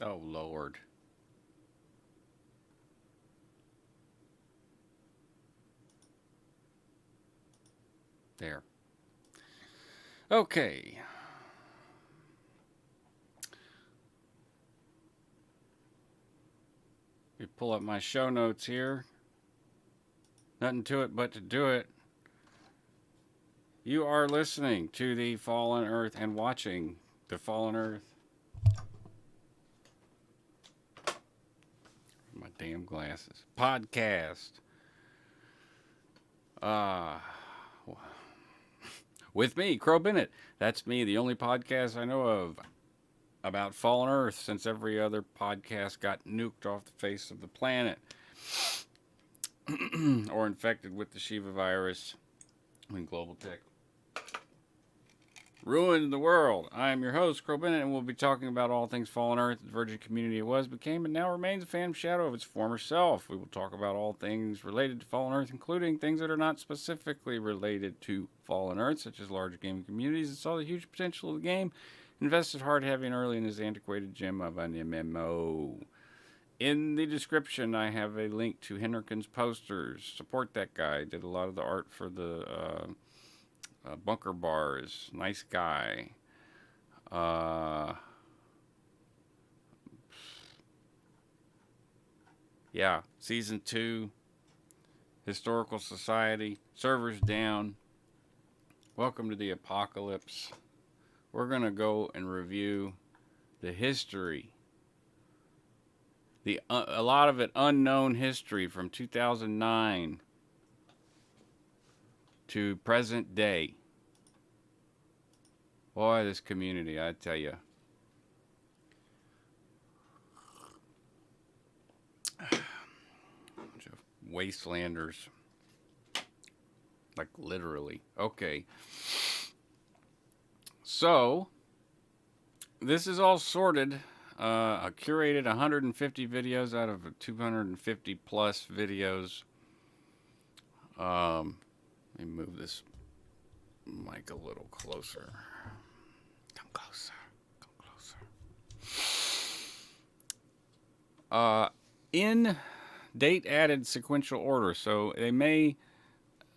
Oh, Lord. There. Okay. You pull up my show notes here. Nothing to it but to do it. You are listening to the Fallen Earth and watching the Fallen Earth. My damn glasses. Podcast. Uh, with me, Crow Bennett. That's me, the only podcast I know of about Fallen Earth since every other podcast got nuked off the face of the planet or infected with the Shiva virus when Global Tech ruined the world. I am your host, Crow Bennett, and we'll be talking about all things Fallen Earth, the virgin community it was, became, and now remains a phantom shadow of its former self. We will talk about all things related to Fallen Earth, including things that are not specifically related to Fallen Earth, such as large gaming communities that saw the huge potential of the game, invested hard, heavy, and early in his antiquated gem of an MMO. In the description, I have a link to Henriken's posters. Support that guy. Did a lot of the art for the bunker bars. Nice guy. Yeah, season 2, Historical Society, servers down. Welcome to the apocalypse. We're gonna go and review the history. A lot of it unknown history from 2009 to present day. Boy, this community, I tell you. Bunch of wastelanders. Like literally. Okay. So, this is all sorted. I curated 150 videos out of 250 plus videos. Let me move this mic a little closer. Come closer. Come closer. In date added sequential order, so they may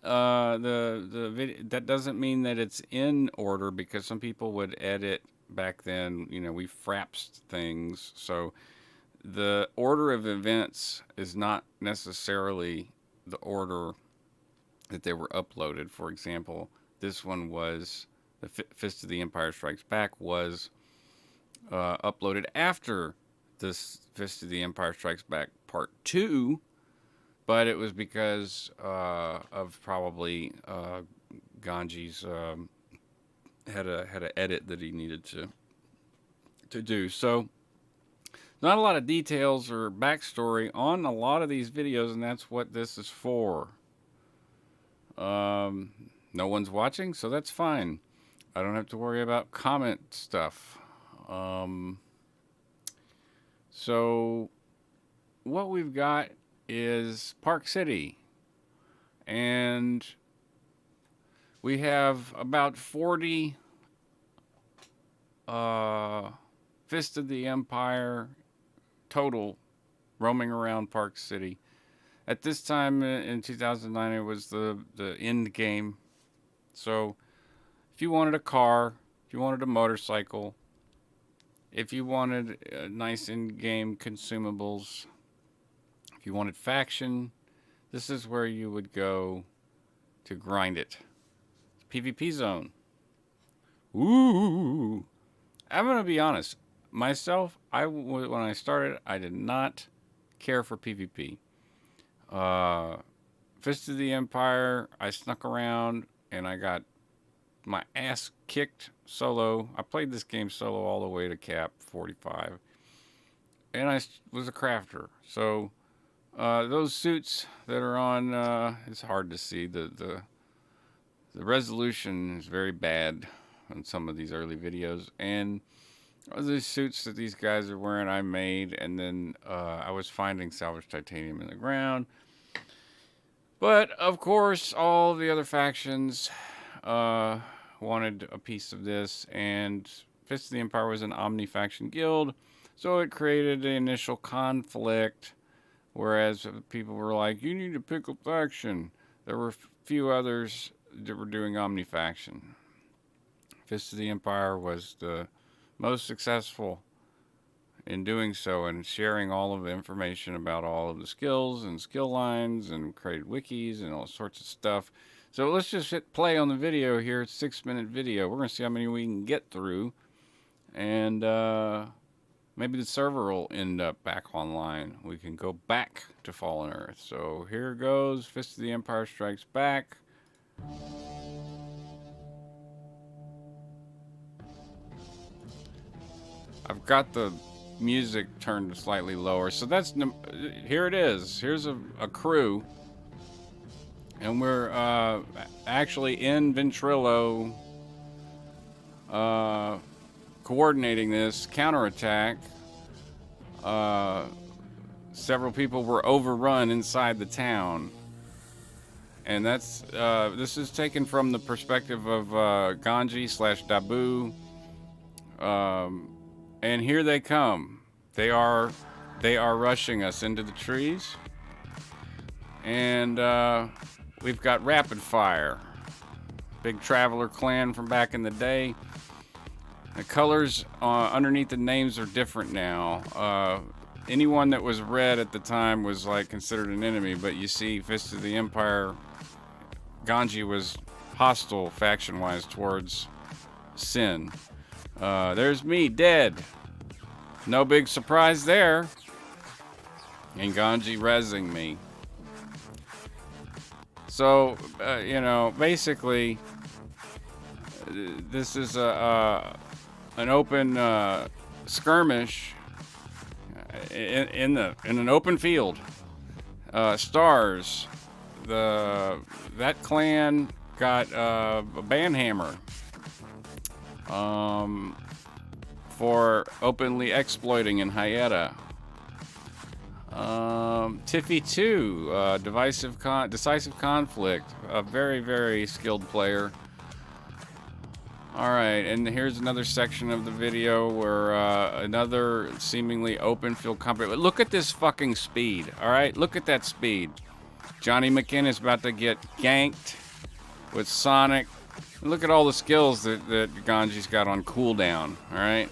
the video that doesn't mean that it's in order because some people would edit back then. You know, we frapsed things, so the order of events is not necessarily the order that they were uploaded. For example, this one was the Fist of the Empire Strikes Back was uploaded after this Fist of the Empire Strikes Back Part 2, but it was because of probably Ganji's had a edit that he needed to do. So not a lot of details or backstory on a lot of these videos, and that's what this is for. No one's watching, so that's fine. I don't have to worry about comment stuff. So what we've got is Park City, and we have about 40 Fist of the Empire total roaming around Park City. At this time in 2009, it was the end game. So if you wanted a car, if you wanted a motorcycle, if you wanted nice in-game consumables, if you wanted faction, this is where you would go to grind it. PvP zone. Ooh. I'm going to be honest. Myself, when I started, I did not care for PvP. Fist of the Empire, I snuck around and I got my ass kicked solo. I played this game solo all the way to cap 45. And I was a crafter. So those suits that are on, it's hard to see. The resolution is very bad on some of these early videos. And these suits that these guys are wearing, I made. And then I was finding salvaged titanium in the ground. But, of course, all the other factions wanted a piece of this. And Fist of the Empire was an omni-faction guild. So it created the initial conflict, whereas people were like, you need to pick a faction. There were a few others that were doing omnifaction. Fist of the Empire was the most successful in doing so and sharing all of the information about all of the skills and skill lines and created wikis and all sorts of stuff. So let's just hit play on the video here. It's a 6-minute video. We're going to see how many we can get through. And maybe the server will end up back online. We can go back to Fallen Earth. So here goes. Fist of the Empire Strikes Back. I've got the music turned slightly lower. So that's, here it is. Here's a crew. And we're actually in Ventrilo coordinating this counterattack. Several people were overrun inside the town. And that's, this is taken from the perspective of Ganji/Dabu. And here they come. They are rushing us into the trees. And we've got Rapid Fire. Big traveler clan from back in the day. The colors underneath the names are different now. Anyone that was red at the time was like considered an enemy, but you see Fist of the Empire, Ganji was hostile faction-wise towards Sin. There's me, dead. No big surprise there. And Ganji rezzing me. So, you know, basically, this is an open skirmish in an open field. Stars. That clan got a banhammer. For openly exploiting in Hyetta. Tiffy 2, decisive conflict, a very, very skilled player. Alright, and here's another section of the video where another seemingly open field combat. Look at this fucking speed, alright? Look at that speed. Johnny McKin is about to get ganked with Sonic. Look at all the skills that Ganji's got on cooldown, alright?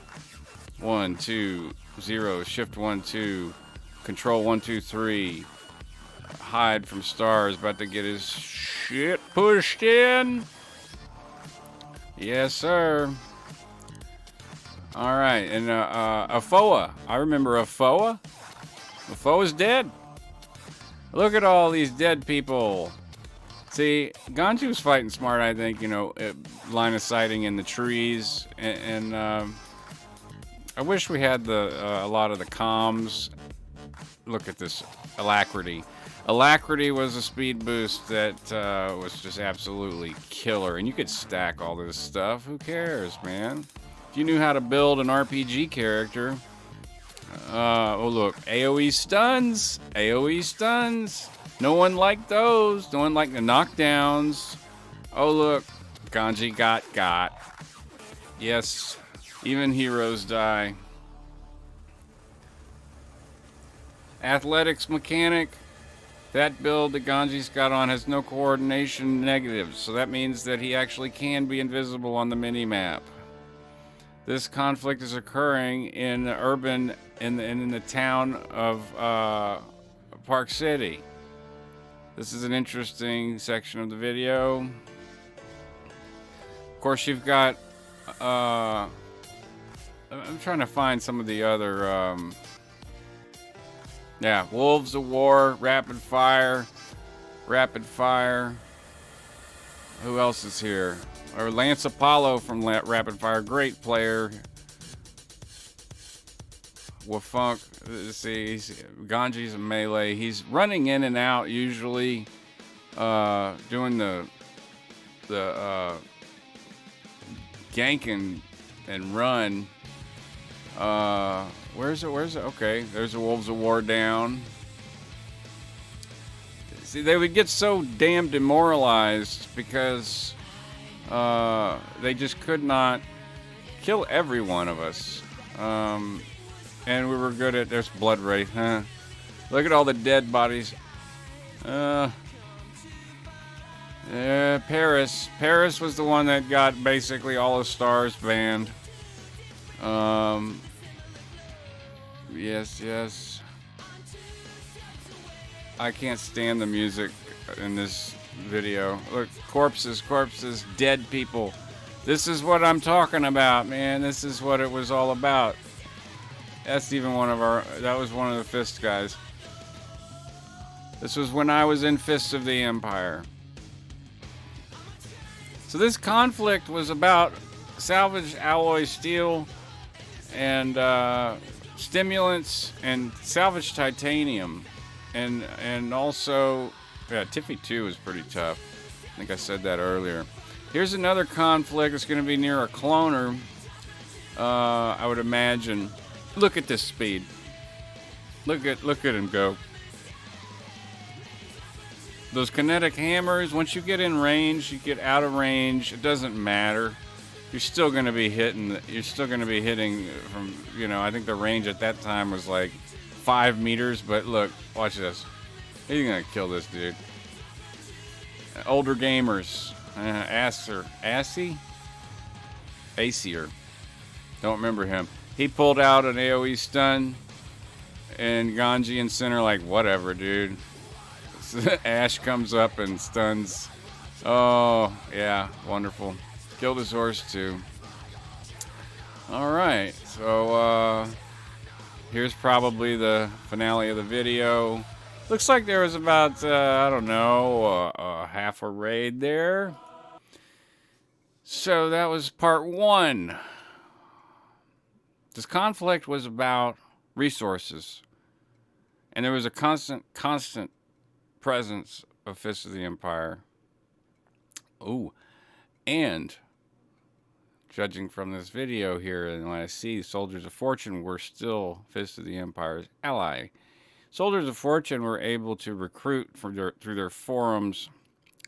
1, 2, 0, shift 1, 2, control 1, 2, 3, hide from stars, about to get his shit pushed in. Yes, sir. Alright, and Afoa. I remember Afoa. Afoa's dead. Look at all these dead people. See, Ganji was fighting smart, I think, you know, line of sighting in the trees, and I wish we had a lot of the comms. Look at this Alacrity. Alacrity was a speed boost that was just absolutely killer, and you could stack all this stuff. Who cares, man? If you knew how to build an RPG character. Oh look, AoE stuns. AoE stuns. No one liked those. No one liked the knockdowns. Oh look, Ganji got. Yes, even heroes die. Athletics mechanic. That build that Ganji's got on has no coordination negatives, so that means that he actually can be invisible on the mini-map. This conflict is occurring in the urban, in the town of Park City. This is an interesting section of the video. Of course, you've got, I'm trying to find some of the other, yeah, Wolves of War, Rapid Fire. Who else is here? Or Lance Apollo from Rapid Fire, great player. Wafunk, let's see, Ganji's a melee. He's running in and out usually, doing the gank and run. Where's it? Okay, there's the Wolves of War down. See, they would get so damn demoralized because they just could not kill every one of us. and we were good at... There's Blood Wraith, huh? Look at all the dead bodies. Paris. Paris was the one that got basically all the stars banned. Yes. I can't stand the music in this video. Look, corpses, dead people. This is what I'm talking about, man. This is what it was all about. That's even one of our... That was one of the Fist guys. This was when I was in Fists of the Empire. So this conflict was about salvaged alloy steel and stimulants and salvaged titanium. And also... Yeah, Tiffy 2 is pretty tough. I think I said that earlier. Here's another conflict. It's going to be near a cloner, I would imagine. Look at this speed. Look at him go. Those kinetic hammers, once you get in range, you get out of range, it doesn't matter. You're still going to be hitting. You're still going to be hitting from, I think the range at that time was like 5 meters. But look, watch this. He's going to kill this dude. Older gamers. Acer. Don't remember him. He pulled out an AoE stun. And Ganji and Center like, whatever, dude. Ash comes up and stuns. Oh, yeah. Wonderful. Killed his horse, too. Alright. So, here's probably the finale of the video. Looks like there was about, I don't know, half a raid there. So that was part 1. This conflict was about resources. And there was a constant presence of Fists of the Empire. Ooh. And, judging from this video here, and when I see Soldiers of Fortune were still Fists of the Empire's ally. Soldiers of Fortune were able to recruit through their forums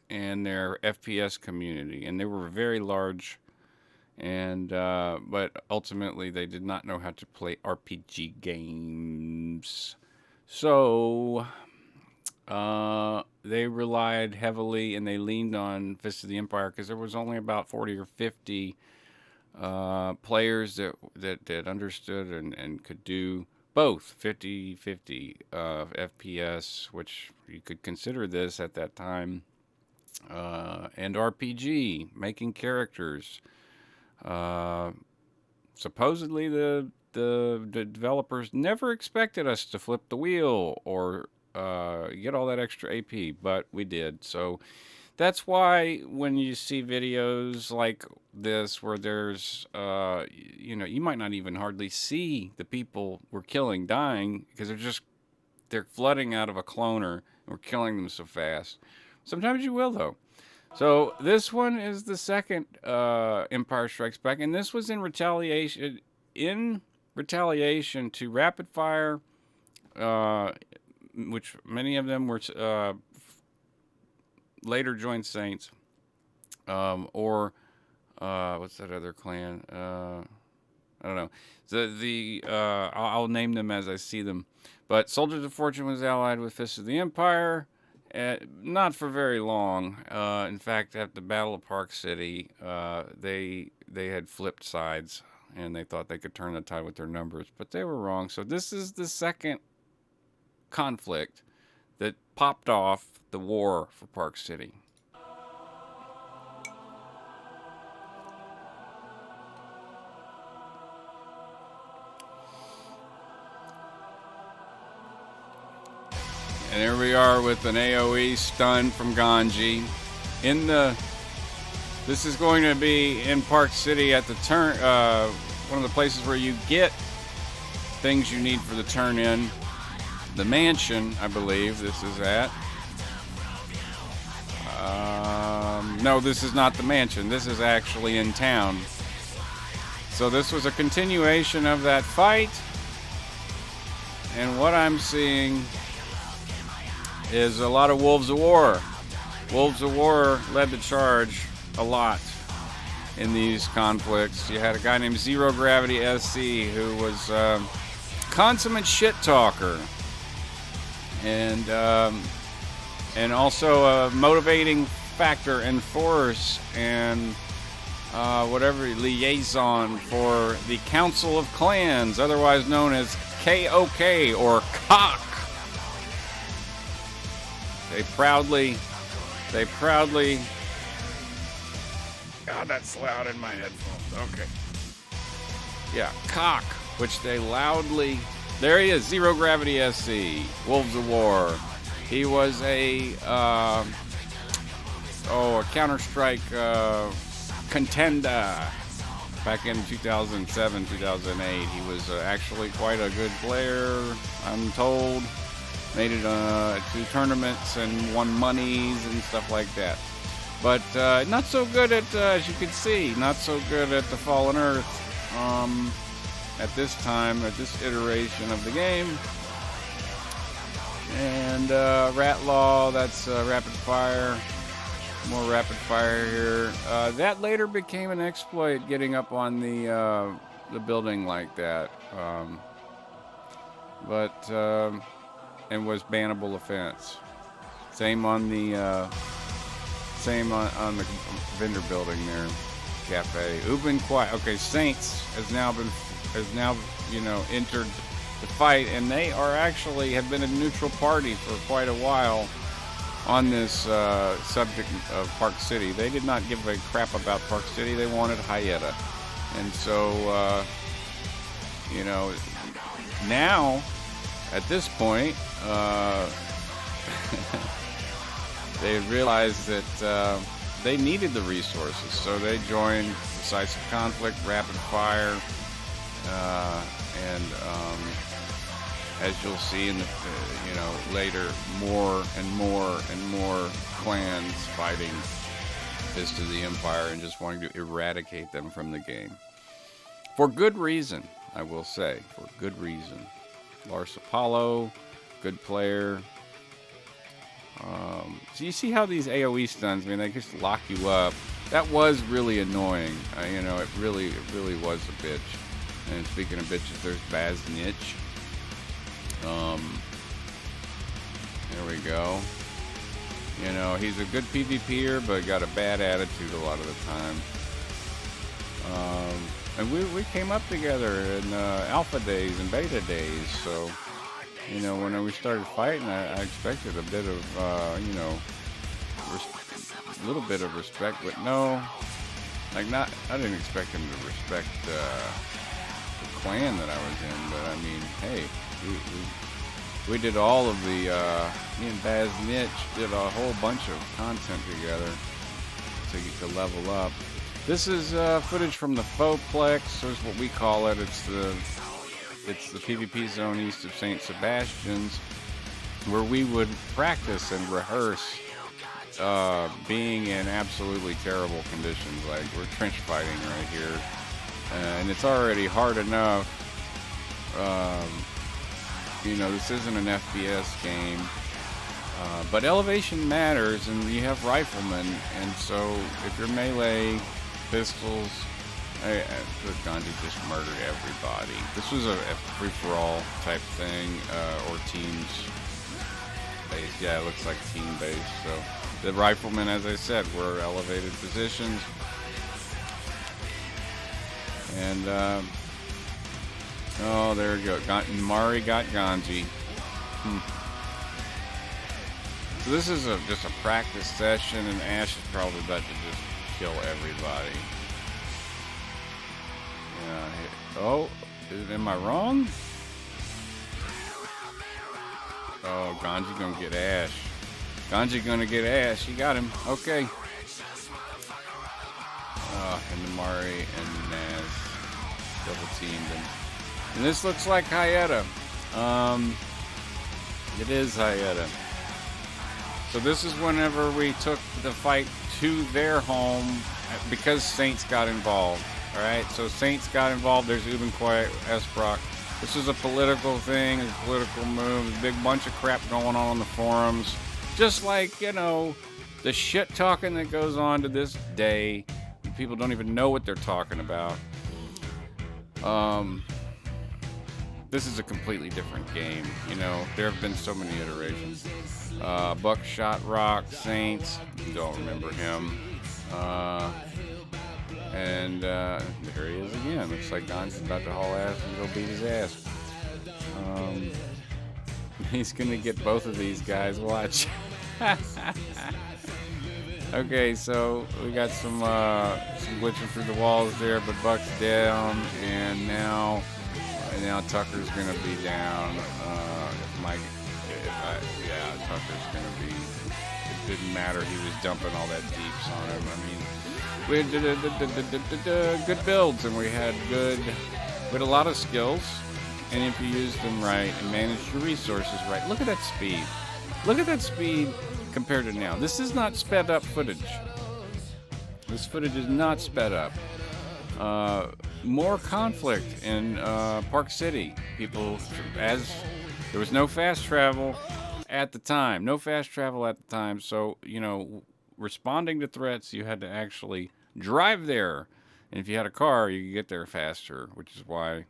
and their FPS community, and they were very large. And but ultimately, they did not know how to play RPG games, so they relied heavily and they leaned on Fists of the Empire because there was only about 40 or 50 players that understood and could do both 50-50 FPS, which you could consider this at that time, and RPG, making characters. Supposedly the developers never expected us to flip the wheel or get all that extra AP, but we did. So that's why when you see videos like this where there's, you might not even hardly see the people we're killing dying because they're flooding out of a cloner and we're killing them so fast. Sometimes you will, though. So this one is the second Empire Strikes Back, and this was in retaliation to rapid fire, which many of them were later joined Saints, or what's that other clan? I don't know. I'll name them as I see them. But Soldiers of Fortune was allied with Fists of the Empire. Not for very long. In fact, at the Battle of Park City, they had flipped sides, and they thought they could turn the tide with their numbers, but they were wrong. So this is the second conflict that popped off the war for Park City. And here we are with an AoE stun from Ganji. This is going to be in Park City at the turn, one of the places where you get things you need for the turn-in. The mansion, I believe this is at. No, this is not the mansion. This is actually in town. So this was a continuation of that fight. And what I'm seeing is a lot of Wolves of War. Wolves of War led the charge a lot in these conflicts. You had a guy named Zero Gravity SC who was consummate shit talker, and also a motivating factor and force, and whatever, liaison for the Council of Clans, otherwise known as KOK or COC. They proudly, God, that's loud in my headphones. Okay. Yeah, COC, which they loudly, there he is, Zero Gravity SC, Wolves of War. He was a Counter-Strike contender back in 2007, 2008. He was actually quite a good player, I'm told. Made it to tournaments and won monies and stuff like that. But not so good at, as you can see, not so good at the Fallen Earth at this time, at this iteration of the game. And Rat Law, that's rapid fire. More rapid fire here. That later became an exploit, getting up on the building like that. And was bannable offense. Same on the vendor building there, cafe. Ubin Quiet. Okay, Saints has now entered the fight, and they have been a neutral party for quite a while on this subject of Park City. They did not give a crap about Park City. They wanted Hayeta, and so now at this point. They realized that they needed the resources, so they joined Decisive Conflict, Rapid Fire, and as you'll see in the later, more and more clans fighting Fist of the Empire and just wanting to eradicate them from the game for good reason. I will say, for good reason. Lars Apollo, good player. So you see how these AoE stuns, they just lock you up. That was really annoying. It really was a bitch. And speaking of bitches, there's Baz Nitch. There we go. He's a good PvPer, but got a bad attitude a lot of the time. And we came up together in alpha days and beta days, so when we started fighting, I expected a bit of a little bit of respect, but no, I didn't expect him to respect the clan that I was in, but hey, we did all of the me and Baz Nitch did a whole bunch of content together to level up. This is footage from the Foplex, is what we call it. It's the PvP zone east of St. Sebastian's, where we would practice and rehearse being in absolutely terrible conditions. Like, we're trench fighting right here, and it's already hard enough. This isn't an FPS game, but elevation matters, and you have riflemen, and so if you're melee, pistols, Gandhi just murdered everybody. This was a free-for-all type thing, or teams based. Yeah, it looks like team-based. So the riflemen, as I said, were elevated positions. And, there we go. Mari got Ganji. So this is just a practice session, and Ash is probably about to just kill everybody. Am I wrong? Oh, Ganji gonna get Ash. Ganji gonna get Ash. He got him. Okay. And the Mari and Naz double teamed him. And this looks like Hayeta. It is Hayeta. So this is whenever we took the fight to their home because Saints got involved. Alright, so Saints got involved. There's Ubin Quiet, Esbrock. This is a political thing, a political move. There's a big bunch of crap going on the forums. Just like, the shit talking that goes on to this day. People don't even know what they're talking about. this is a completely different game. You know, there have been so many iterations. Buckshot Rock, Saints, don't remember him. And there he is again. Looks like Don's about to haul ass and go beat his ass. He's gonna get both of these guys. Watch. Okay, so we got some glitching through the walls there, but Buck's down, and now Tucker's gonna be down. Tucker's gonna be. It didn't matter. He was dumping all that deeps on him. I mean, we had good builds, and we had a lot of skills. And if you use them right and manage your resources right, look at that speed. Look at that speed compared to now. This is not sped up footage. This footage is not sped up. More conflict in Park City. As there was no fast travel at the time. So, you know, responding to threats, you had to actually drive there. And if you had a car, you could get there faster, which is why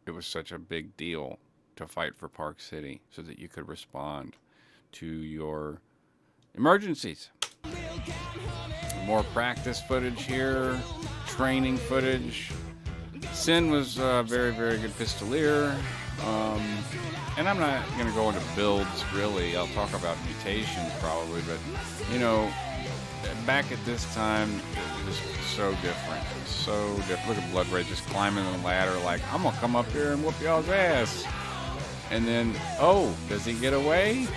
it was such a big deal to fight for Park City, so that you could respond to your emergencies. More practice footage here, training footage. Sin was a very, very good pistolier. And I'm not going to go into builds, really. I'll talk about mutations probably, but, you know, back at this time, it was so different. So different. Look at Blood Red just climbing the ladder like, I'm going to come up here and whoop y'all's ass. And then, oh, does he get away?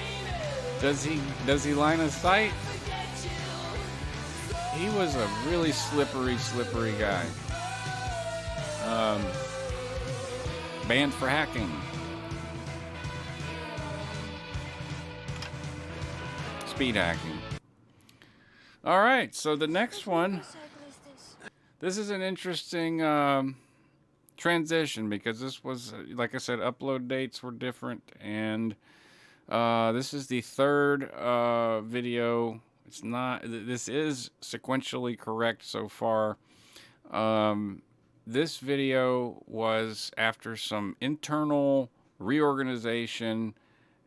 Does he line of sight? He was a really slippery guy. Banned for hacking. Speed hacking. All right, so the next one. This is an interesting transition, because this was, like I said, upload dates were different, and this is the third video. This is sequentially correct so far. This video was after some internal reorganization,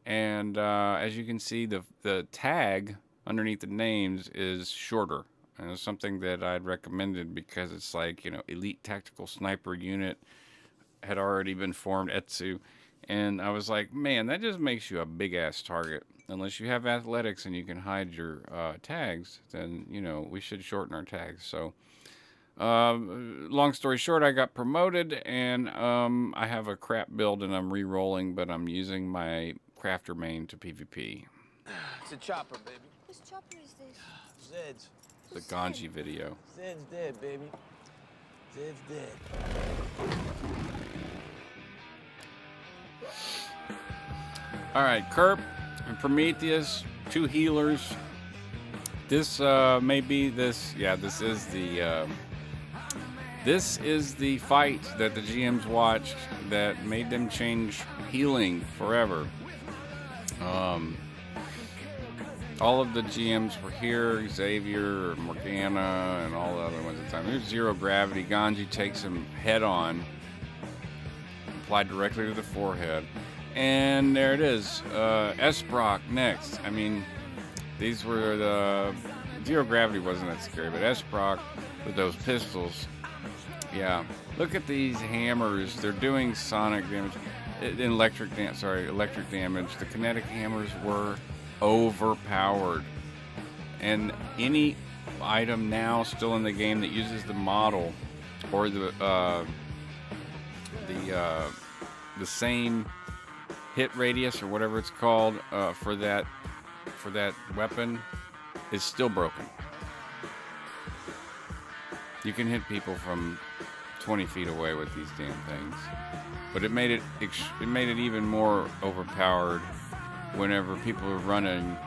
and as you can see, the tag underneath the names is shorter. And it's something that I'd recommended, because it's like, you know, Elite Tactical Sniper Unit had already been formed, ETSU. And I was like, man, that just makes you a big-ass target. Unless you have athletics and you can hide your tags, then, you know, we should shorten our tags. So, long story short, I got promoted, and I have a crap build, and I'm re-rolling, but I'm using my crafter main to PvP. It's a chopper, baby. Whose chopper is this? Zed's. The Ganji video. Zed's dead, baby. Zed's dead. All right, Kerp and Prometheus, two healers. This may be this. Yeah, this is the fight that the GMs watched that made them change healing forever. All of the GMs were here, Xavier, Morgana, and all the other ones at the time. There's Zero Gravity. Ganji takes him head on, applied directly to the forehead. And there it is. Esbrock next. I mean, these were the... Zero Gravity wasn't that scary, but Esbrock with those pistols. Yeah. Look at these hammers. They're doing sonic damage. Electric damage. The kinetic hammers were overpowered, and any item now still in the game that uses the model or the same hit radius or whatever it's called for that weapon is still broken. You can hit people from 20 feet away with these damn things, but it made it even more overpowered whenever people are running,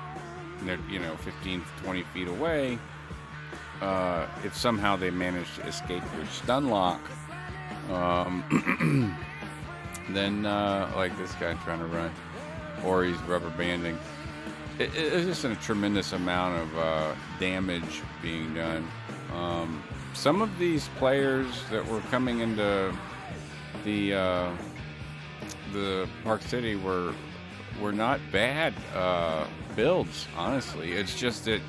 15, 20 feet away. If somehow they manage to escape your stun lock, then like this guy trying to run, or he's rubber banding. It's just a tremendous amount of damage being done. Some of these players that were coming into the the Park City were not bad builds, honestly. It's just that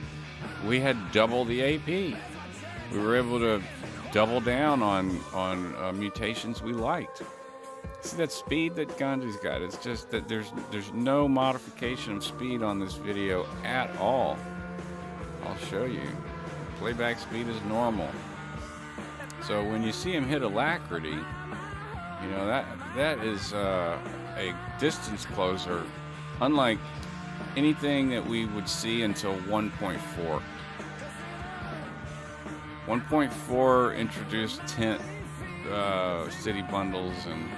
we had double the AP. We were able to double down on mutations we liked. See that speed that Ganji's got? It's just that there's no modification of speed on this video at all. I'll show you. Playback speed is normal. So when you see him hit alacrity, you know that is a distance closer, unlike anything that we would see until 1.4. 1.4 introduced tent city bundles and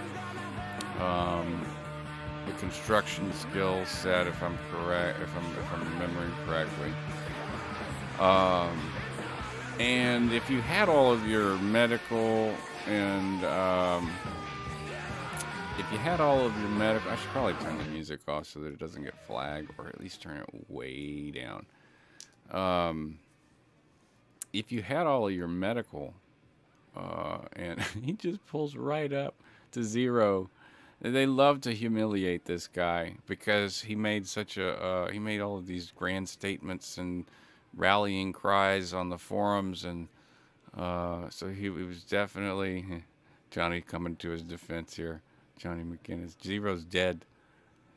the construction skill set, if I'm correct, if I'm remembering correctly. And if you had all of your medical and if you had all of your medical, I should probably turn the music off so that it doesn't get flagged, or at least turn it way down. If you had all of your medical, and he just pulls right up to 0. They love to humiliate this guy because he made such a he made all of these grand statements and rallying cries on the forums, and so he was definitely Johnny coming to his defense here. Johnny McGinnis. Zero's dead.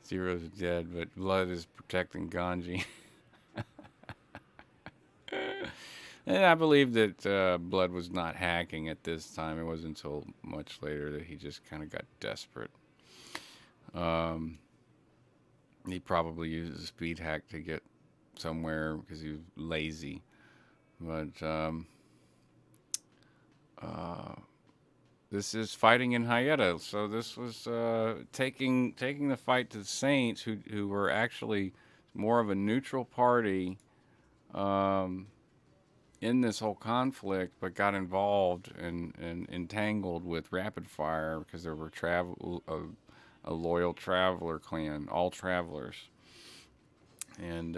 Zero's dead, but Blood is protecting Ganji. And I believe that Blood was not hacking at this time. It wasn't until much later that he just kind of got desperate. He probably used a speed hack to get somewhere because he was lazy. But this is fighting in Hayata, so this was taking the fight to the Saints, who were actually more of a neutral party in this whole conflict, but got involved and entangled with Rapid Fire because there were a loyal traveler clan, all travelers, and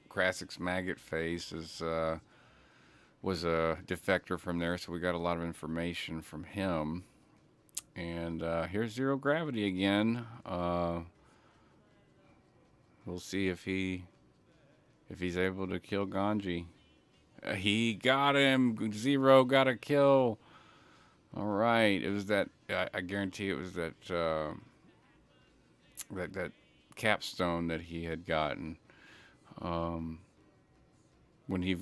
Krasik's Maggot Face was a defector from there, so we got a lot of information from him. And here's Zero Gravity again. We'll see if he's able to kill Ganji. He got him. Zero got a kill. All right, it was that. I guarantee it was that that capstone that he had gotten. When he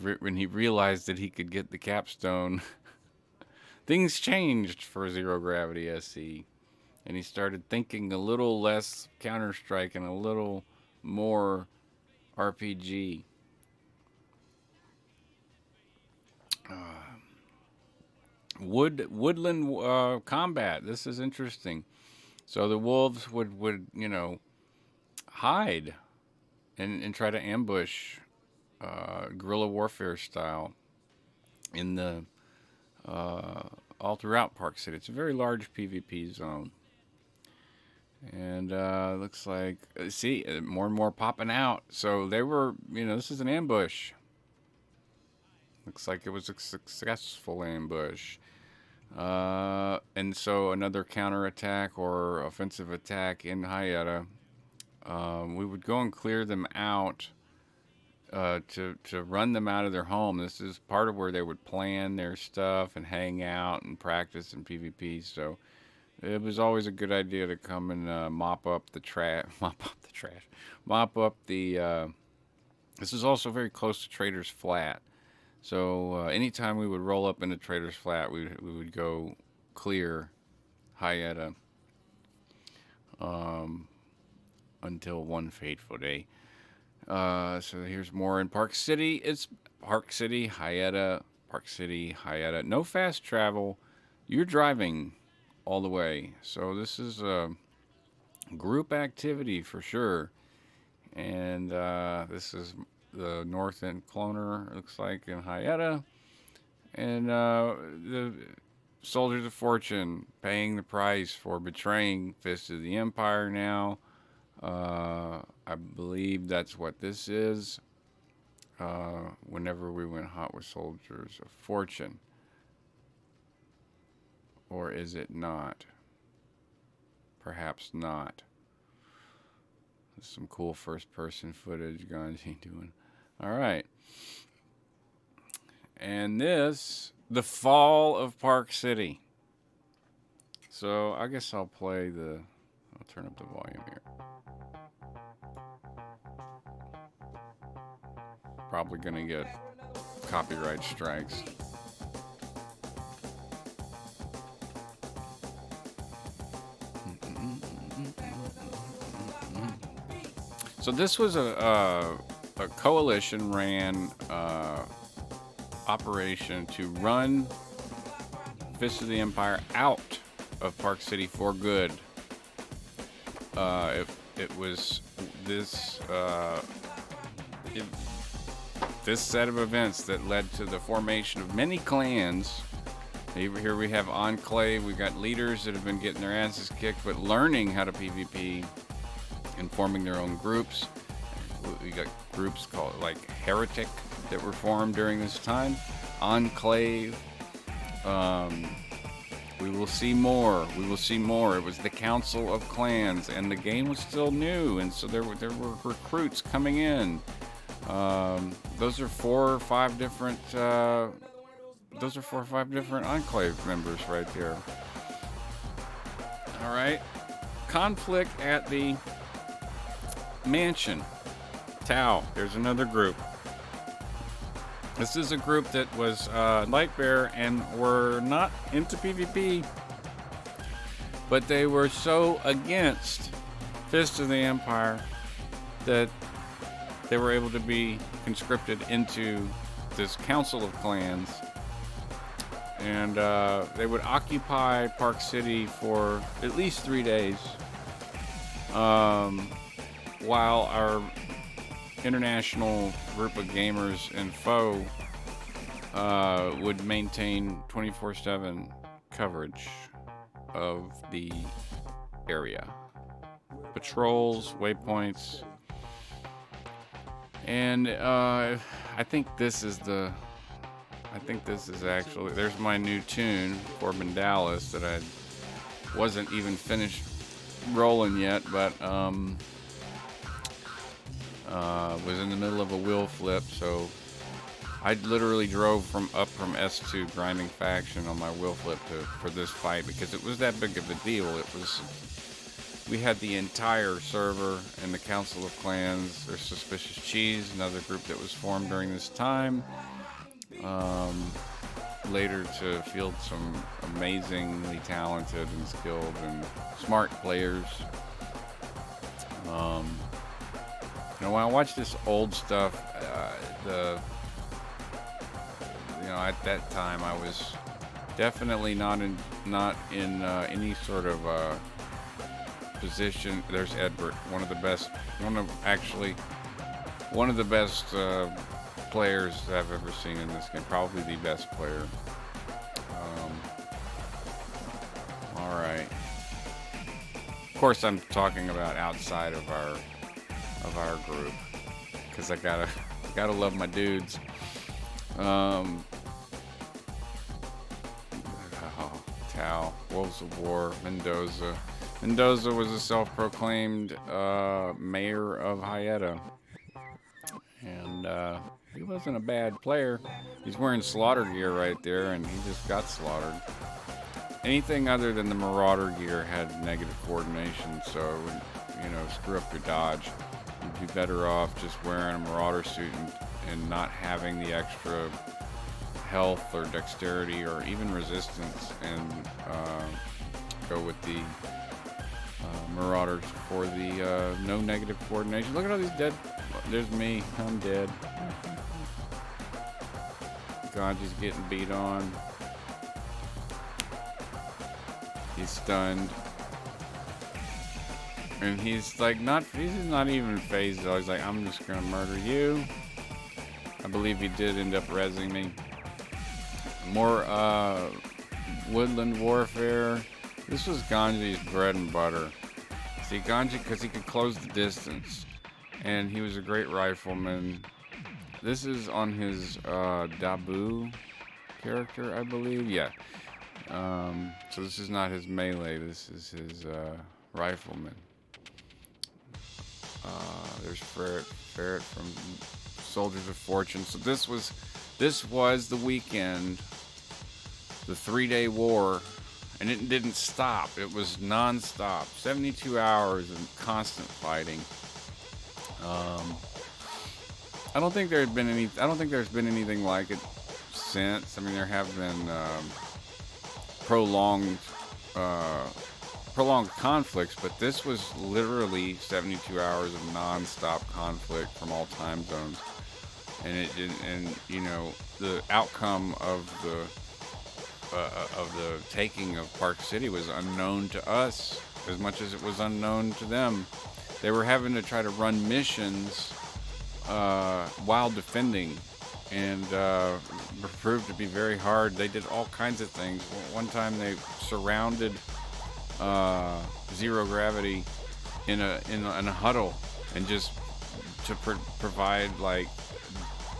realized that he could get the capstone, things changed for Zero Gravity SC, and he started thinking a little less Counter-Strike and a little more RPG. Woodland combat. This is interesting. So the wolves would hide and try to ambush guerrilla warfare style in the all throughout Park City. It's a very large PvP zone, and looks like see more and more popping out. So they were, this is an ambush. Looks like it was a successful ambush. And so another counterattack or offensive attack in Hayata. We would go and clear them out to run them out of their home. This is part of where they would plan their stuff and hang out and practice in PvP. So it was always a good idea to come and mop up the trash. This is also very close to Trader's Flat. So anytime we would roll up into Trader's Flat, we would go clear Hayata until one fateful day. So here's more in Park City. It's Park City, Hayata, Park City, Hayata. No fast travel. You're driving all the way. So this is a group activity for sure. And this is the North End Cloner, looks like, in Hayata. And the Soldiers of Fortune paying the price for betraying Fist of the Empire now. I believe that's what this is. Whenever we went hot with Soldiers of Fortune. Or is it not? perhaps not. There's some cool first-person footage Ganji doing. All right. And this, the fall of Park City. So I guess I'll play the, I'll turn up the volume here. Probably gonna get copyright strikes. So this was a coalition ran operation to run Fist of the Empire out of Park City for good. It was this this set of events that led to the formation of many clans. Here we have Enclave. We got leaders that have been getting their asses kicked, but learning how to PvP and forming their own groups. We got groups called like Heretic that were formed during this time. Enclave. We will see more. We will see more. It was the Council of Clans, and the game was still new, and so there were recruits coming in. Those are 4 or 5 different. Those are 4 or 5 different Enclave members right there. All right. Conflict at the mansion. Tau. There's another group. This is a group that was Lightbearer and were not into PvP, but they were so against Fist of the Empire that they were able to be conscripted into this Council of Clans, and they would occupy Park City for at least 3 days, while our international group of gamers and foe would maintain 24/7 coverage of the area, patrols, waypoints, and I think this is actually, there's my new tune, Corbin Dallas, that I wasn't even finished rolling yet, but was in the middle of a wheel flip, so I literally drove from S2 grinding faction on my wheel flip for this fight, because it was that big of a deal. We had the entire server and the Council of Clans. There's Suspicious Cheese, another group that was formed during this time. Later to field some amazingly talented and skilled and smart players. When I watch this old stuff, at that time I was definitely not in any sort of position. There's Edward, one of the best players I've ever seen in this game, probably the best player. All right. Of course, I'm talking about outside of our group, because I gotta love my dudes. Tau, Wolves of War, Mendoza. Mendoza was a self-proclaimed mayor of Hyetta, and he wasn't a bad player. He's wearing slaughter gear right there, and he just got slaughtered. Anything other than the Marauder gear had negative coordination, so it would, screw up your dodge. You'd be better off just wearing a Marauder suit and not having the extra health or dexterity or even resistance, and go with the Marauders for the no negative coordination. Look at all these dead. There's me. I'm dead. Ganji's getting beat on. He's stunned. And he's not even phased though. He's like, I'm just gonna murder you. I believe he did end up rezzing me. More woodland warfare. This was Ganji's bread and butter. See, Ganji, because he could close the distance, and he was a great rifleman. This is on his Dabu character, I believe. Yeah. So this is not his melee. This is his rifleman. There's Ferret from Soldiers of Fortune. So this was the weekend, the 3-day war, and it didn't stop. It was non-stop, 72 hours of constant fighting. I don't think there's been anything like it since. I mean, there have been prolonged conflicts, but this was literally 72 hours of non-stop conflict from all time zones, and it didn't. And you know, the outcome of the taking of Park City was unknown to us as much as it was unknown to them. They were having to try to run missions while defending, and proved to be very hard. They did all kinds of things. One time they surrounded Zero Gravity in a huddle, and just to provide like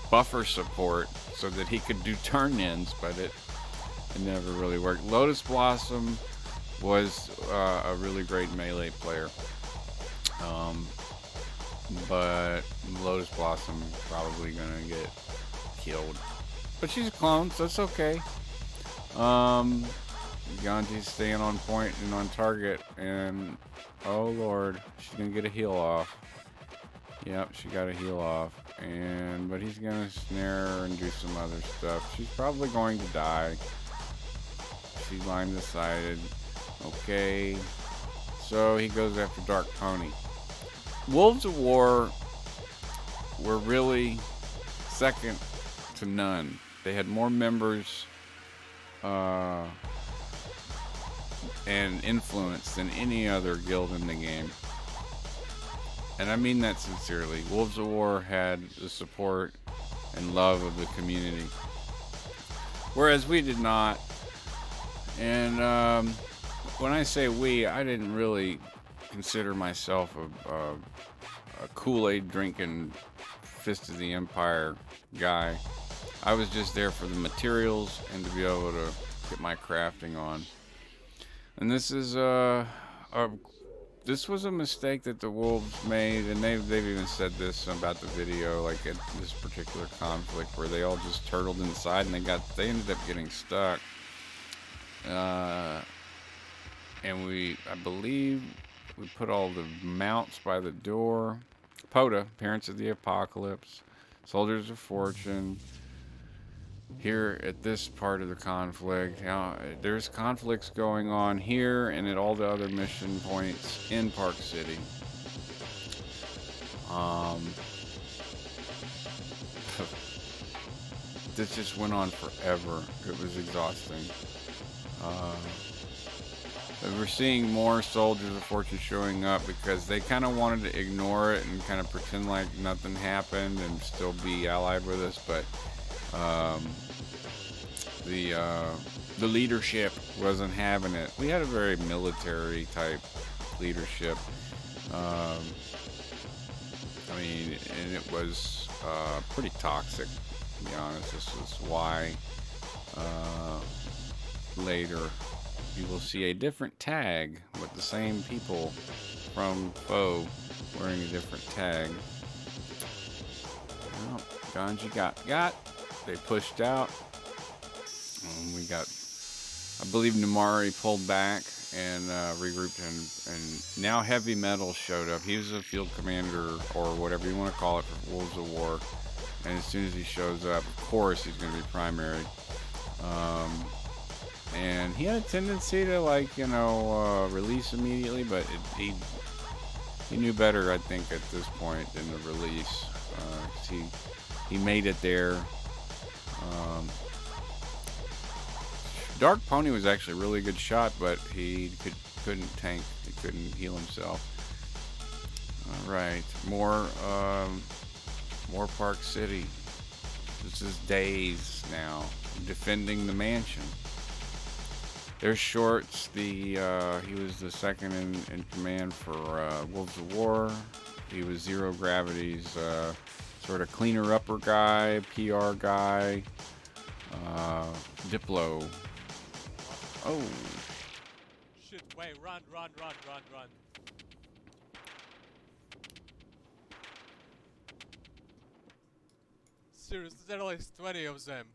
buffer support so that he could do turn-ins, but it never really worked. Lotus Blossom was a really great melee player, but Lotus Blossom probably gonna get killed, but she's a clone, so it's okay. Yanji's staying on point and on target, and oh lord, she's gonna get a heal off. Yep, she got a heal off, but he's gonna snare her and do some other stuff. She's probably going to die. She's line decided. Okay, so he goes after Dark Pony. Wolves of War were really second to none. They had more members and influence than any other guild in the game. And I mean that sincerely. Wolves of War had the support and love of the community, whereas we did not. And when I say we, I didn't really consider myself a Kool-Aid drinking Fist of the Empire guy. I was just there for the materials and to be able to get my crafting on. And this is this was a mistake that the Wolves made, and they've even said this about the video, like at this particular conflict where they all just turtled inside and they ended up getting stuck. And I believe we put all the mounts by the door. Poda, Parents of the Apocalypse, Soldiers of Fortune. Here at this part of the conflict, now there's conflicts going on here and at all the other mission points in Park City. This just went on forever. It was exhausting. We're seeing more Soldiers of Fortune showing up because they kind of wanted to ignore it and kind of pretend like nothing happened and still be allied with us, but the leadership wasn't having it. We had a very military type leadership. I mean, and it was pretty toxic, to be honest. This is why later you will see a different tag with the same people from Foe wearing a different tag. Well, Ganji got. They pushed out. We got, I believe Namari pulled back and regrouped, and now Heavy Metal showed up. He was a field commander or whatever you want to call it for Wolves of War, and as soon as he shows up, of course he's going to be primary. And he had a tendency to, like, you know, release immediately, but he knew better, I think, at this point than to release. He made it there. Dark Pony was actually a really good shot, but he couldn't tank. He couldn't heal himself. All right, more Park City. This is Days now, defending the mansion. There's Shorts. He was the second in command for Wolves of War. He was Zero Gravity's sort of cleaner upper guy, PR guy, Diplo. Oh. Wait, run. Seriously, there are like 20 of them.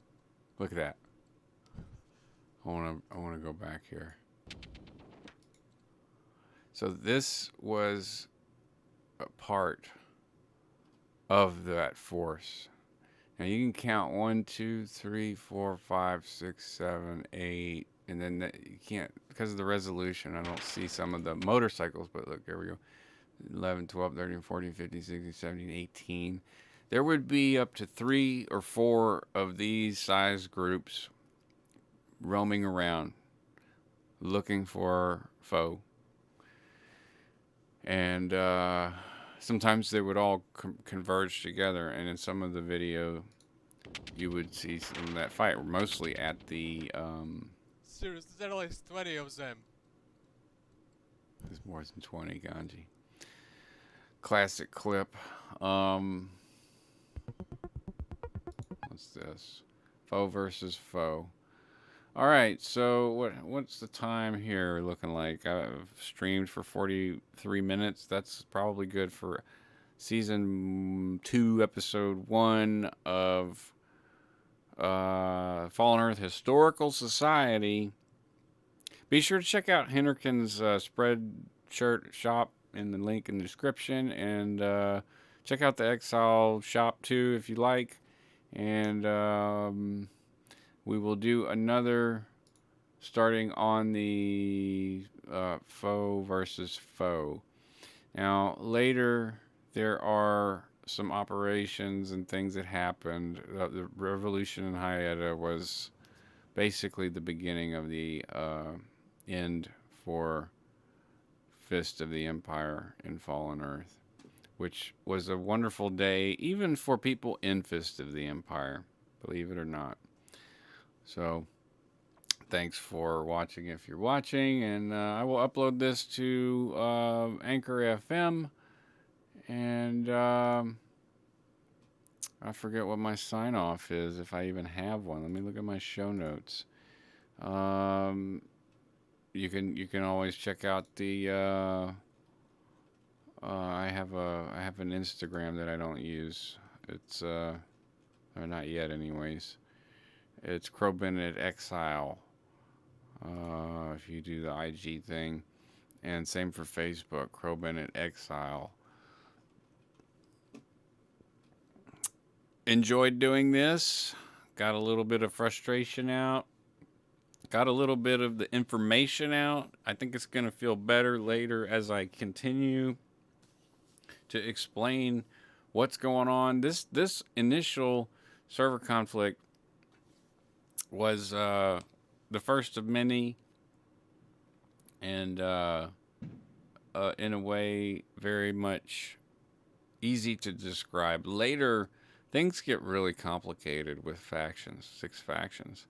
Look at that. I wanna go back here. So this was a part of that force. Now you can count 1, 2, 3, 4, 5, 6, 7, 8, and then you can't, because of the resolution. I don't see some of the motorcycles, but look, there we go. 11, 12, 13, 14, 15, 16, 17, 18. There would be up to 3 or 4 of these size groups roaming around looking for foe. And sometimes they would all converge together, and in some of the video you would see some of that fight, mostly at the Seriously, there are like 20 of them. there's more than 20, Ganji. Classic clip. What's this? Foe versus foe. All right, so what's the time here looking like? I've streamed for 43 minutes. That's probably good for season 2, episode 1 of Fallen Earth Historical Society. Be sure to check out Henriken's Spreadshirt shop in the link in the description, and check out the Exile shop too if you like. And we will do another starting on the foe versus foe. Now, later, there are some operations and things that happened. The revolution in Hyetta was basically the beginning of the end for Fist of the Empire in Fallen Earth, which was a wonderful day, even for people in Fist of the Empire, believe it or not. So, thanks for watching if you're watching, and I will upload this to Anchor FM, and I forget what my sign-off is, if I even have one. Let me look at my show notes. You can always check out the I have an Instagram that I don't use. It's or not yet anyways. It's Bennett Exile. If you do the IG thing, and same for Facebook, Bennett Exile. Enjoyed doing this. Got a little bit of frustration out. Got a little bit of the information out. I think it's going to feel better later as I continue to explain what's going on. This initial server conflict was the first of many, and in a way very much easy to describe. Later, things get really complicated with factions, 6 factions.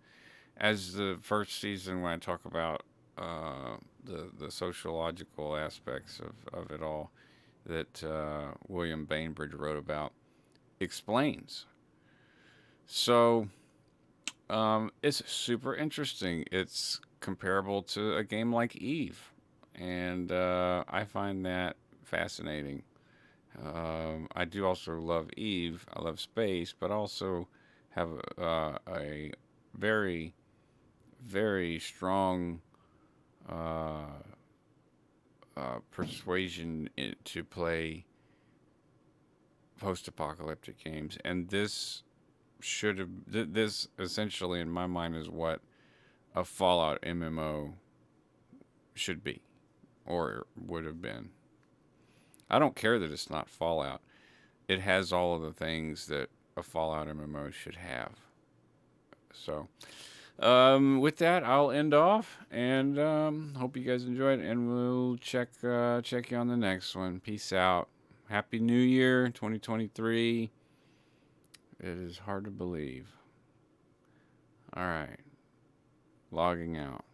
As the first season, when I talk about the sociological aspects of it all that William Bainbridge wrote about, explains. So it's super interesting. It's comparable to a game like Eve, and I find that fascinating. I do also love Eve. I love space, but also have a very, very strong persuasion to play post-apocalyptic games, and this essentially in my mind is what a Fallout MMO should be, or would have been. I don't care that it's not Fallout. It has all of the things that a Fallout MMO should have. So, with that, I'll end off, and hope you guys enjoyed, and we'll check you on the next one. Peace out. Happy New Year, 2023. It is hard to believe. All right. Logging out.